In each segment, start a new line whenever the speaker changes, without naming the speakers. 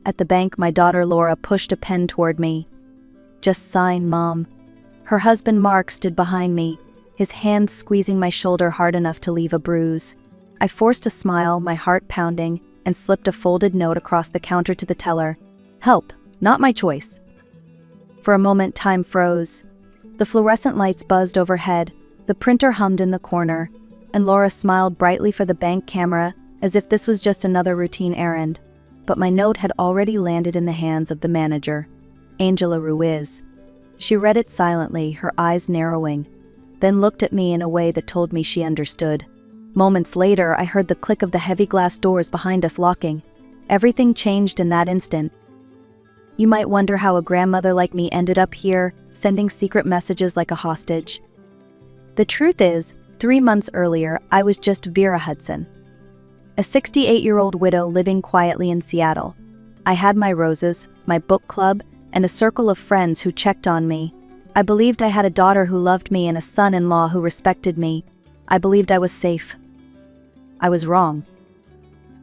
At the bank, my daughter Laura pushed a pen toward me. "Just sign, Mom." Her husband Mark stood behind me, his hand squeezing my shoulder hard enough to leave a bruise. I forced a smile, my heart pounding, and slipped a folded note across the counter to the teller. "Help, not my choice." For a moment, time froze. The fluorescent lights buzzed overhead, the printer hummed in the corner, and Laura smiled brightly for the bank camera as if this was just another routine errand. But my note had already landed in the hands of the manager, Angela Ruiz. She read it silently, her eyes narrowing, then looked at me in a way that told me she understood. Moments later, I heard the click of the heavy glass doors behind us locking. Everything changed in that instant. You might wonder how a grandmother like me ended up here, sending secret messages like a hostage. The truth is, 3 months earlier, I was just Vera Hudson, a 68-year-old widow living quietly in Seattle. I had my roses, my book club, and a circle of friends who checked on me. I believed I had a daughter who loved me and a son-in-law who respected me. I believed I was safe. I was wrong.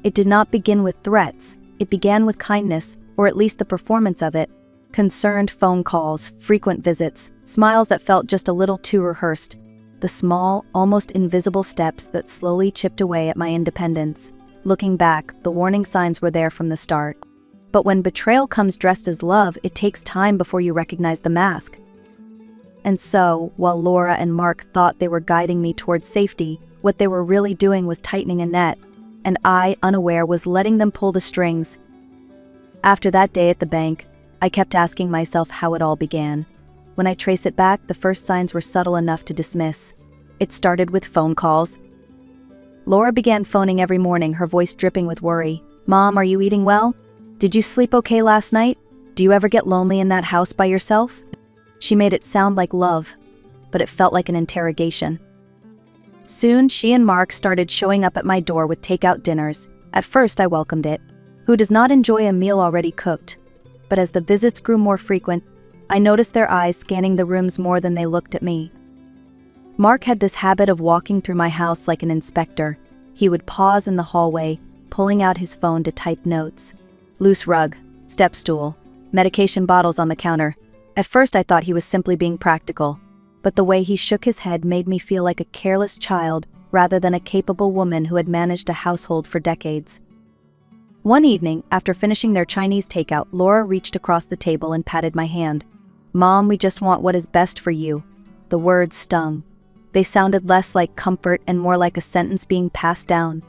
It did not begin with threats. It began with kindness, or at least the performance of it. Concerned phone calls, frequent visits, smiles that felt just a little too rehearsed. The small, almost invisible steps that slowly chipped away at my independence. Looking back, the warning signs were there from the start. But when betrayal comes dressed as love, it takes time before you recognize the mask. And so, while Laura and Mark thought they were guiding me towards safety, what they were really doing was tightening a net, and I, unaware, was letting them pull the strings. After that day at the bank, I kept asking myself how it all began. When I trace it back, the first signs were subtle enough to dismiss. It started with phone calls. Laura began phoning every morning, her voice dripping with worry. "Mom, are you eating well? Did you sleep okay last night? Do you ever get lonely in that house by yourself?" She made it sound like love, but it felt like an interrogation. Soon, she and Mark started showing up at my door with takeout dinners. At first, I welcomed it. Who does not enjoy a meal already cooked? But as the visits grew more frequent, I noticed their eyes scanning the rooms more than they looked at me. Mark had this habit of walking through my house like an inspector. He would pause in the hallway, pulling out his phone to type notes. Loose rug, step stool, medication bottles on the counter. At first I thought he was simply being practical, but the way he shook his head made me feel like a careless child rather than a capable woman who had managed a household for decades. One evening, after finishing their Chinese takeout, Laura reached across the table and patted my hand. "Mom, we just want what is best for you." The words stung. They sounded less like comfort and more like a sentence being passed down.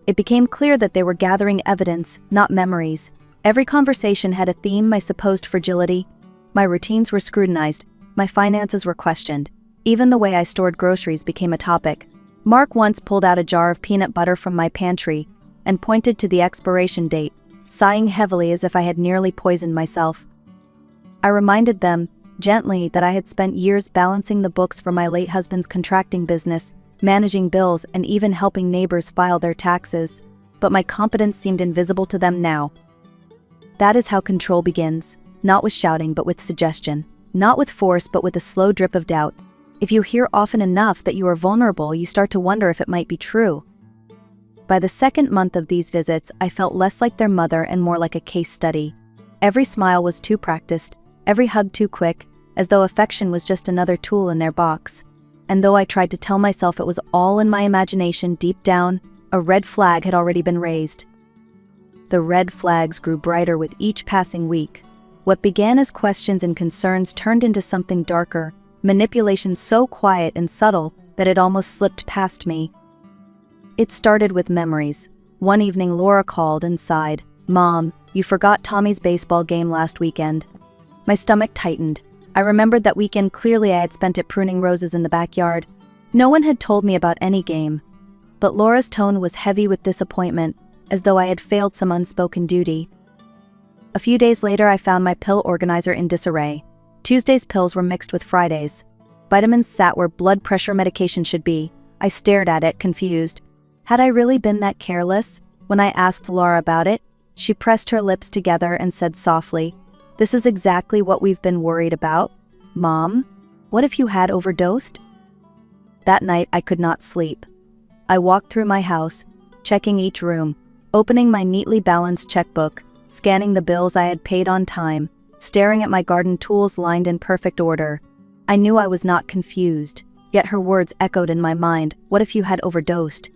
It became clear that they were gathering evidence, not memories. Every conversation had a theme: my supposed fragility. My routines were scrutinized, my finances were questioned. Even the way I stored groceries became a topic. Mark once pulled out a jar of peanut butter from my pantry and pointed to the expiration date, sighing heavily as if I had nearly poisoned myself. I reminded them, gently, that I had spent years balancing the books for my late husband's contracting business, managing bills, and even helping neighbors file their taxes, but my competence seemed invisible to them now. That is how control begins, not with shouting but with suggestion, not with force but with a slow drip of doubt. If you hear often enough that you are vulnerable, you start to wonder if it might be true. By the second month of these visits, I felt less like their mother and more like a case study. Every smile was too practiced, every hug too quick, as though affection was just another tool in their box. And though I tried to tell myself it was all in my imagination, deep down, a red flag had already been raised. The red flags grew brighter with each passing week. What began as questions and concerns turned into something darker, manipulation so quiet and subtle that it almost slipped past me. It started with memories. One evening, Laura called and sighed. "Mom, you forgot Tommy's baseball game last weekend." My stomach tightened. I remembered that weekend clearly. I had spent it pruning roses in the backyard. No one had told me about any game. But Laura's tone was heavy with disappointment, as though I had failed some unspoken duty. A few days later, I found my pill organizer in disarray. Tuesday's pills were mixed with Friday's. Vitamins sat where blood pressure medication should be. I stared at it, confused. Had I really been that careless? When I asked Laura about it, she pressed her lips together and said softly, "This is exactly what we've been worried about. Mom, what if you had overdosed?" That night, I could not sleep. I walked through my house, checking each room, opening my neatly balanced checkbook, scanning the bills I had paid on time, staring at my garden tools lined in perfect order. I knew I was not confused, yet her words echoed in my mind. What if you had overdosed?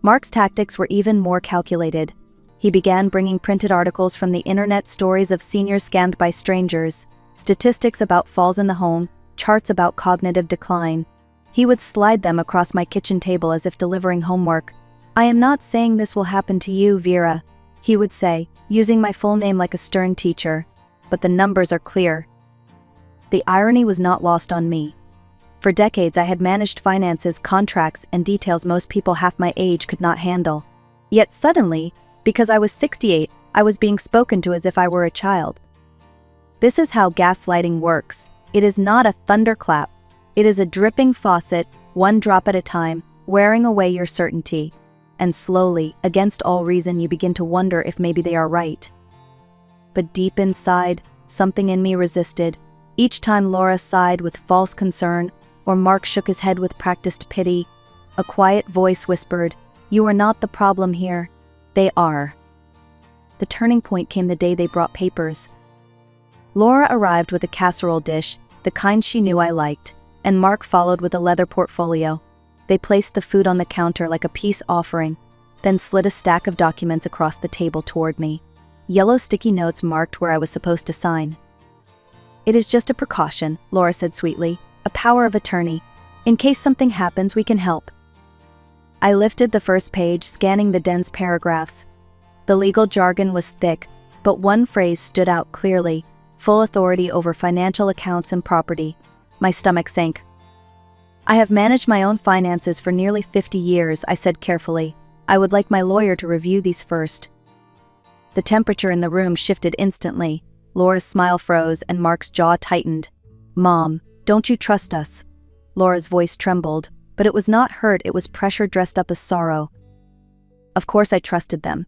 Mark's tactics were even more calculated. He began bringing printed articles from the internet, stories of seniors scammed by strangers, statistics about falls in the home, charts about cognitive decline. He would slide them across my kitchen table as if delivering homework. "I am not saying this will happen to you, Vera," he would say, using my full name like a stern teacher. "But the numbers are clear." The irony was not lost on me. For decades I had managed finances, contracts, and details most people half my age could not handle. Yet suddenly, because I was 68, I was being spoken to as if I were a child. This is how gaslighting works. It is not a thunderclap. It is a dripping faucet, one drop at a time, wearing away your certainty. And slowly, against all reason, you begin to wonder if maybe they are right. But deep inside, something in me resisted. Each time Laura sighed with false concern, or Mark shook his head with practiced pity, a quiet voice whispered, "You are not the problem here. They are." The turning point came the day they brought papers. Laura arrived with a casserole dish, the kind she knew I liked, and Mark followed with a leather portfolio. They placed the food on the counter like a peace offering, then slid a stack of documents across the table toward me. Yellow sticky notes marked where I was supposed to sign. "It is just a precaution," Laura said sweetly, "a power of attorney. In case something happens, we can help." I lifted the first page, scanning the dense paragraphs. The legal jargon was thick, but one phrase stood out clearly: full authority over financial accounts and property. My stomach sank. "I have managed my own finances for nearly 50 years, I said carefully. "I would like my lawyer to review these first." The temperature in the room shifted instantly. Laura's smile froze and Mark's jaw tightened. "Mom, don't you trust us?" Laura's voice trembled, but it was not hurt, it was pressure dressed up as sorrow. Of course I trusted them.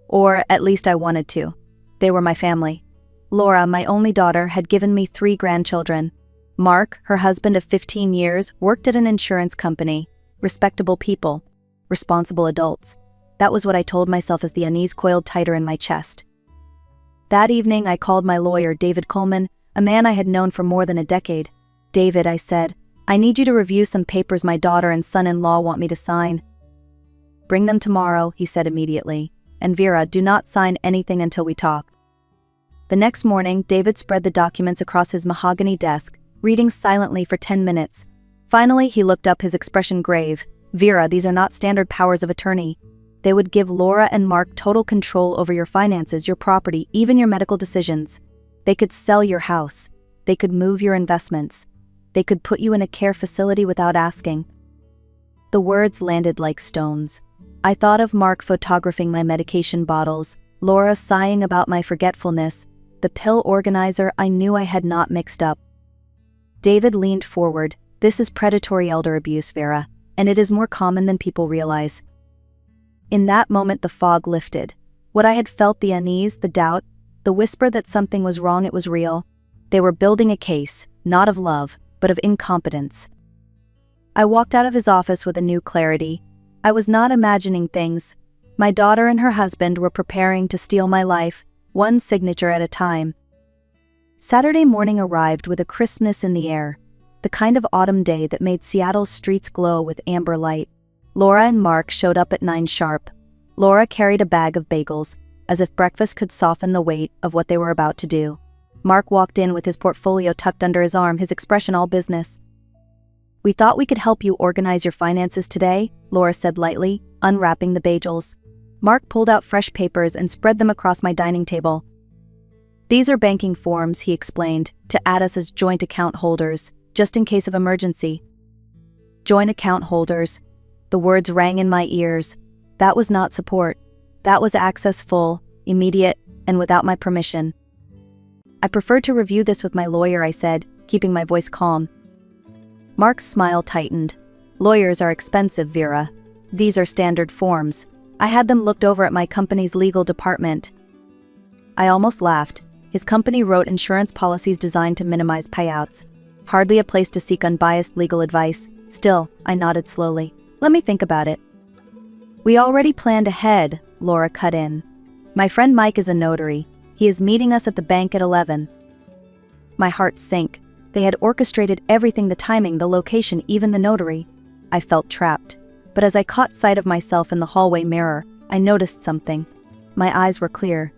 Or at least I wanted to. They were my family. Laura, my only daughter, had given me 3 grandchildren. Mark, her husband of 15 years, worked at an insurance company. Respectable people. Responsible adults. That was what I told myself as the unease coiled tighter in my chest. That evening I called my lawyer, David Coleman, a man I had known for more than a decade. "David," I said, "I need you to review some papers my daughter and son-in-law want me to sign." "Bring them tomorrow," he said immediately. "And Vera, do not sign anything until we talk." The next morning, David spread the documents across his mahogany desk, reading silently for 10 minutes. Finally, he looked up, his expression grave. "Vera, these are not standard powers of attorney. They would give Laura and Mark total control over your finances, your property, even your medical decisions. They could sell your house. They could move your investments. They could put you in a care facility without asking." The words landed like stones. I thought of Mark photographing my medication bottles, Laura sighing about my forgetfulness, the pill organizer I knew I had not mixed up. David leaned forward. "This is predatory elder abuse, Vera, and it is more common than people realize." In that moment the fog lifted. What I had felt, the unease, the doubt, the whisper that something was wrong, it was real. They were building a case, not of love, but of incompetence. I walked out of his office with a new clarity. I was not imagining things. My daughter and her husband were preparing to steal my life, one signature at a time. Saturday morning arrived with a crispness in the air, the kind of autumn day that made Seattle's streets glow with amber light. Laura and Mark showed up at 9 sharp. Laura carried a bag of bagels, as if breakfast could soften the weight of what they were about to do. Mark walked in with his portfolio tucked under his arm, his expression all business. "We thought we could help you organize your finances today," Laura said lightly, unwrapping the bagels. Mark pulled out fresh papers and spread them across my dining table. "These are banking forms," he explained, "to add us as joint account holders, just in case of emergency." Joint account holders. The words rang in my ears. That was not support. That was access, full, immediate, and without my permission. "I prefer to review this with my lawyer," I said, keeping my voice calm. Mark's smile tightened. "Lawyers are expensive, Vera. These are standard forms. I had them looked over at my company's legal department." I almost laughed. His company wrote insurance policies designed to minimize payouts. Hardly a place to seek unbiased legal advice. Still, I nodded slowly. "Let me think about it." "We already planned ahead," Laura cut in. My friend Mike is a notary. He is meeting us at the bank at 11. My heart sank. They had orchestrated everything, the timing, the location, even the notary. I felt trapped. But as I caught sight of myself in the hallway mirror, I noticed something. My eyes were clear,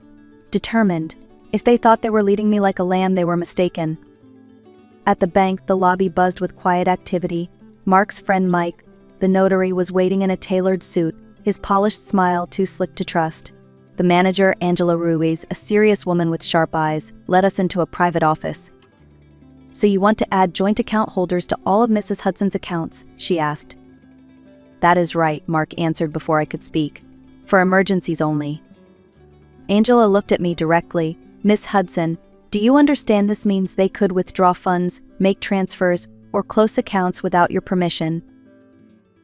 determined. If they thought they were leading me like a lamb, they were mistaken. At the bank, the lobby buzzed with quiet activity. Mark's friend Mike, the notary, was waiting in a tailored suit, his polished smile too slick to trust. The manager, Angela Ruiz, a serious woman with sharp eyes, led us into a private office. "So you want to add joint account holders to all of Mrs. Hudson's accounts?" she asked. "That is right," Mark answered before I could speak. "For emergencies only." Angela looked at me directly. "Miss Hudson, do you understand this means they could withdraw funds, make transfers, or close accounts without your permission?"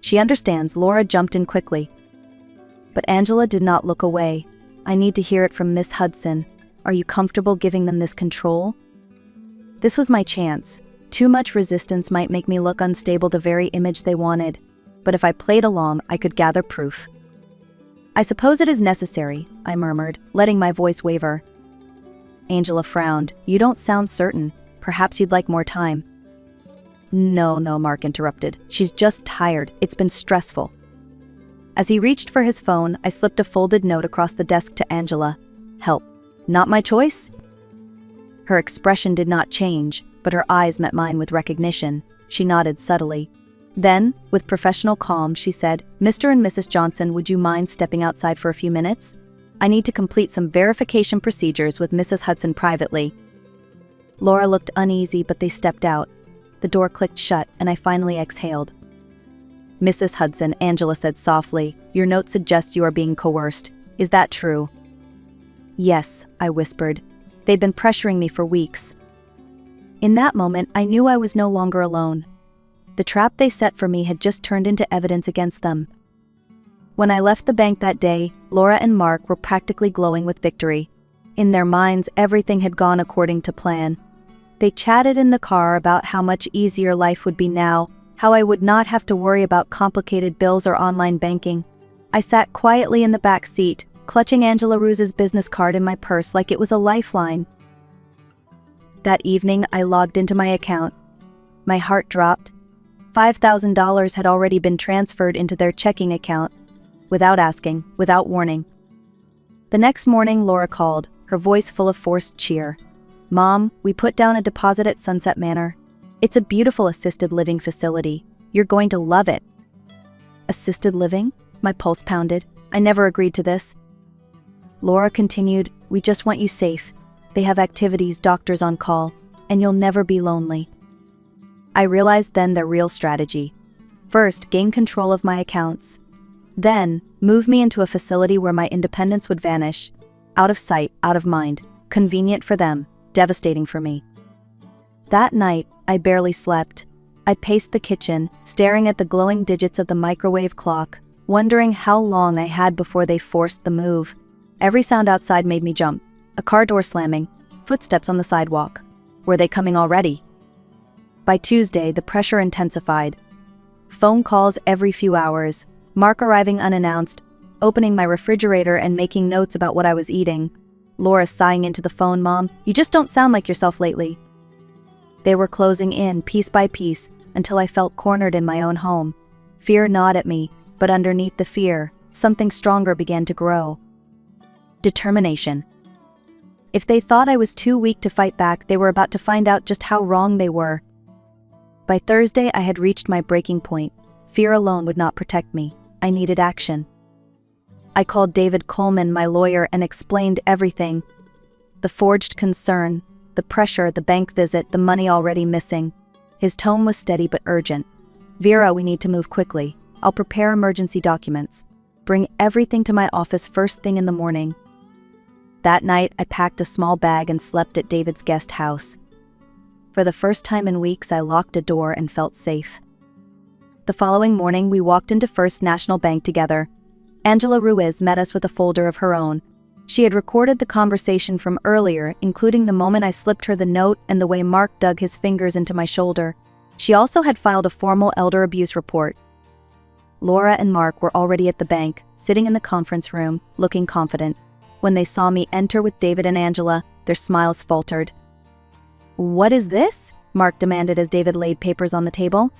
"She understands," Laura jumped in quickly. But Angela did not look away. "I need to hear it from Miss Hudson. Are you comfortable giving them this control?" This was my chance. Too much resistance might make me look unstable, the very image they wanted. But if I played along, I could gather proof. "I suppose it is necessary," I murmured, letting my voice waver. Angela frowned. "You don't sound certain. Perhaps you'd like more time." No, Mark interrupted. "She's just tired. It's been stressful." As he reached for his phone, I slipped a folded note across the desk to Angela. "Help. Not my choice?" Her expression did not change, but her eyes met mine with recognition. She nodded subtly. Then, with professional calm, she said, "Mr. and Mrs. Johnson, would you mind stepping outside for a few minutes? I need to complete some verification procedures with Mrs. Hudson privately." Laura looked uneasy, but they stepped out. The door clicked shut, and I finally exhaled. "Mrs. Hudson," Angela said softly, "your note suggests you are being coerced. Is that true?" "Yes," I whispered. "They'd been pressuring me for weeks." In that moment, I knew I was no longer alone. The trap they set for me had just turned into evidence against them. When I left the bank that day, Laura and Mark were practically glowing with victory. In their minds, everything had gone according to plan. They chatted in the car about how much easier life would be now, how I would not have to worry about complicated bills or online banking. I sat quietly in the back seat, clutching Angela Ruiz's business card in my purse like it was a lifeline. That evening, I logged into my account. My heart dropped. $5,000 had already been transferred into their checking account, without asking, without warning. The next morning, Laura called, her voice full of forced cheer. "Mom, we put down a deposit at Sunset Manor. It's a beautiful assisted living facility. You're going to love it." "Assisted living?" My pulse pounded. I never agreed to this. Laura continued, "We just want you safe. They have activities, doctors on call, and you'll never be lonely." I realized then their real strategy. First, gain control of my accounts. Then, move me into a facility where my independence would vanish. Out of sight, out of mind. Convenient for them, devastating for me. That night, I barely slept. I paced the kitchen, staring at the glowing digits of the microwave clock, wondering how long I had before they forced the move. Every sound outside made me jump. A car door slamming, footsteps on the sidewalk. Were they coming already? By Tuesday, the pressure intensified. Phone calls every few hours, Mark arriving unannounced, opening my refrigerator and making notes about what I was eating. Laura sighing into the phone, "Mom, you just don't sound like yourself lately." They were closing in, piece by piece, until I felt cornered in my own home. Fear gnawed at me, but underneath the fear, something stronger began to grow. Determination. If they thought I was too weak to fight back, they were about to find out just how wrong they were. By Thursday, I had reached my breaking point. Fear alone would not protect me. I needed action. I called David Coleman, my lawyer, and explained everything. The forged concern, the pressure, the bank visit, the money already missing. His tone was steady but urgent. "Vera, we need to move quickly. I'll prepare emergency documents. Bring everything to my office first thing in the morning." That night, I packed a small bag and slept at David's guest house. For the first time in weeks, I locked a door and felt safe. The following morning, we walked into First National Bank together. Angela Ruiz met us with a folder of her own. She had recorded the conversation from earlier, including the moment I slipped her the note and the way Mark dug his fingers into my shoulder. She also had filed a formal elder abuse report. Laura and Mark were already at the bank, sitting in the conference room, looking confident. When they saw me enter with David and Angela, their smiles faltered. "What is this?" Mark demanded as David laid papers on the table.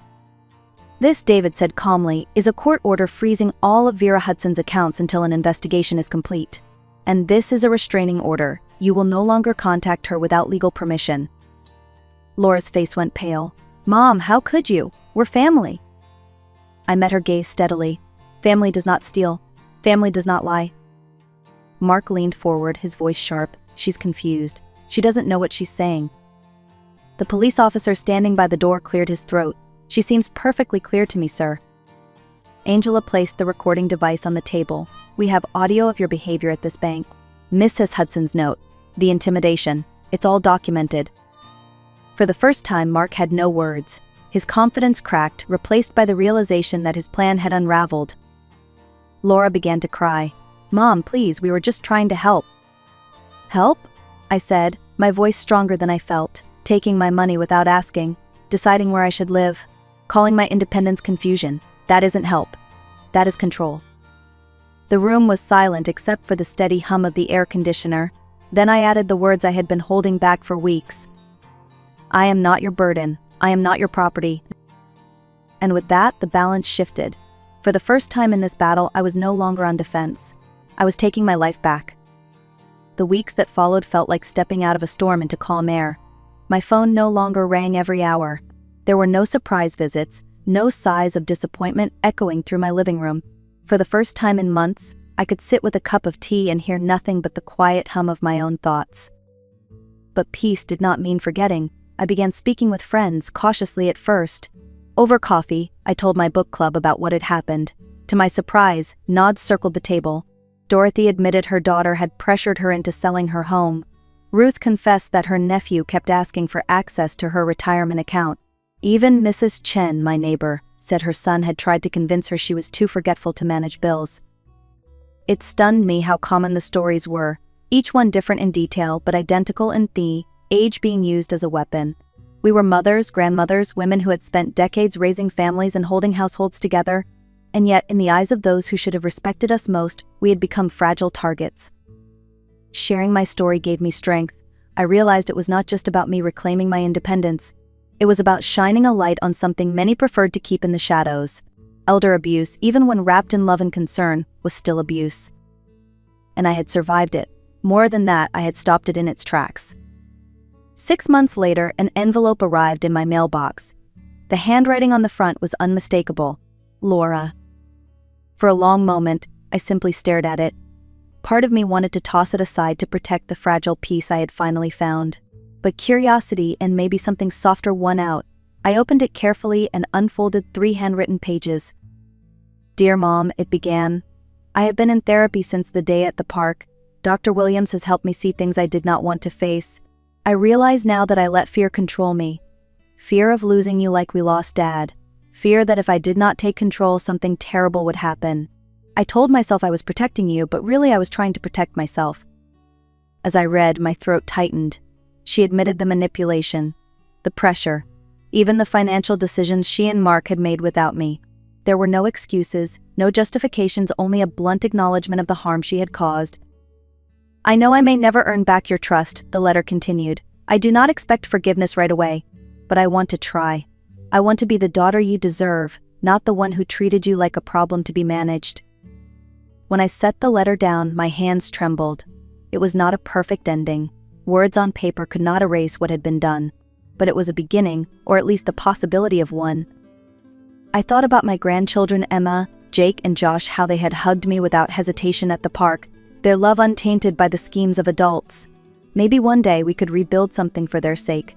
"This," David said calmly, "is a court order freezing all of Vera Hudson's accounts until an investigation is complete. And this is a restraining order. You will no longer contact her without legal permission." Laura's face went pale. "Mom, how could you? We're family." I met her gaze steadily. "Family does not steal. Family does not lie." Mark leaned forward, his voice sharp. "She's confused. She doesn't know what she's saying." The police officer standing by the door cleared his throat. "She seems perfectly clear to me, sir." Angela placed the recording device on the table. "We have audio of your behavior at this bank. Mrs. Hudson's note. The intimidation. It's all documented." For the first time, Mark had no words. His confidence cracked, replaced by the realization that his plan had unraveled. Laura began to cry. "Mom, please, we were just trying to help." "Help?" I said, my voice stronger than I felt. "Taking my money without asking, deciding where I should live, calling my independence confusion. That isn't help. That is control." The room was silent except for the steady hum of the air conditioner. Then I added the words I had been holding back for weeks. "I am not your burden. I am not your property." And with that, the balance shifted. For the first time in this battle, I was no longer on defense. I was taking my life back. The weeks that followed felt like stepping out of a storm into calm air. My phone no longer rang every hour. There were no surprise visits, no sighs of disappointment echoing through my living room. For the first time in months, I could sit with a cup of tea and hear nothing but the quiet hum of my own thoughts. But peace did not mean forgetting. I began speaking with friends, cautiously at first. Over coffee, I told my book club about what had happened. To my surprise, nods circled the table. Dorothy admitted her daughter had pressured her into selling her home. Ruth confessed that her nephew kept asking for access to her retirement account. Even Mrs. Chen, my neighbor, said her son had tried to convince her she was too forgetful to manage bills. It stunned me how common the stories were, each one different in detail but identical in theme, age being used as a weapon. We were mothers, grandmothers, women who had spent decades raising families and holding households together, and yet, in the eyes of those who should have respected us most, we had become fragile targets. Sharing my story gave me strength. I realized it was not just about me reclaiming my independence. It was about shining a light on something many preferred to keep in the shadows. Elder abuse, even when wrapped in love and concern, was still abuse. And I had survived it. More than that, I had stopped it in its tracks. 6 months later, an envelope arrived in my mailbox. The handwriting on the front was unmistakable. Laura. For a long moment, I simply stared at it. Part of me wanted to toss it aside to protect the fragile peace I had finally found. But curiosity and maybe something softer won out. I opened it carefully and unfolded 3 handwritten pages. "Dear Mom," it began. "I have been in therapy since the day at the park. Dr. Williams has helped me see things I did not want to face. I realize now that I let fear control me. Fear of losing you like we lost Dad. Fear that if I did not take control, something terrible would happen. I told myself I was protecting you, but really I was trying to protect myself." As I read, my throat tightened. She admitted the manipulation, the pressure, even the financial decisions she and Mark had made without me. There were no excuses, no justifications, only a blunt acknowledgement of the harm she had caused. "I know I may never earn back your trust," the letter continued. "I do not expect forgiveness right away, but I want to try. I want to be the daughter you deserve, not the one who treated you like a problem to be managed." When I set the letter down, my hands trembled. It was not a perfect ending. Words on paper could not erase what had been done. But it was a beginning, or at least the possibility of one. I thought about my grandchildren Emma, Jake, and Josh, how they had hugged me without hesitation at the park, their love untainted by the schemes of adults. Maybe one day we could rebuild something for their sake,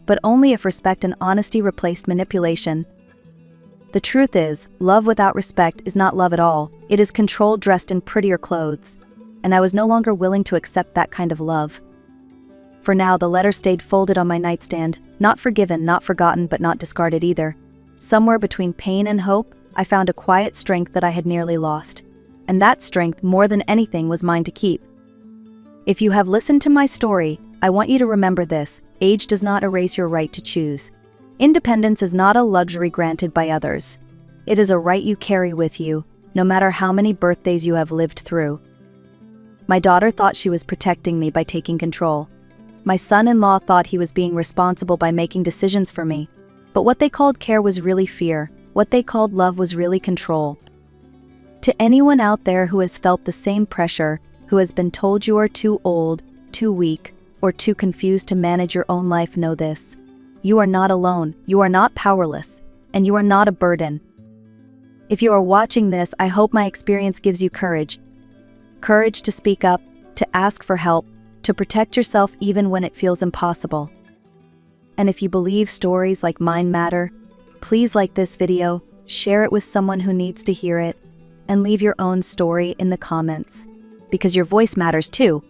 but only if respect and honesty replaced manipulation. The truth is, love without respect is not love at all. It is control dressed in prettier clothes. And I was no longer willing to accept that kind of love. For now, the letter stayed folded on my nightstand, not forgiven, not forgotten, but not discarded either. Somewhere between pain and hope, I found a quiet strength that I had nearly lost. And that strength, more than anything, was mine to keep. If you have listened to my story, I want you to remember this: age does not erase your right to choose. Independence is not a luxury granted by others. It is a right you carry with you, no matter how many birthdays you have lived through. My daughter thought she was protecting me by taking control. My son-in-law thought he was being responsible by making decisions for me. But what they called care was really fear. What they called love was really control. To anyone out there who has felt the same pressure, who has been told you are too old, too weak, or too confused to manage your own life, know this. You are not alone, you are not powerless, and you are not a burden. If you are watching this, I hope my experience gives you courage. Courage to speak up, to ask for help, to protect yourself even when it feels impossible. And if you believe stories like mine matter, please like this video, share it with someone who needs to hear it, and leave your own story in the comments. Because your voice matters too.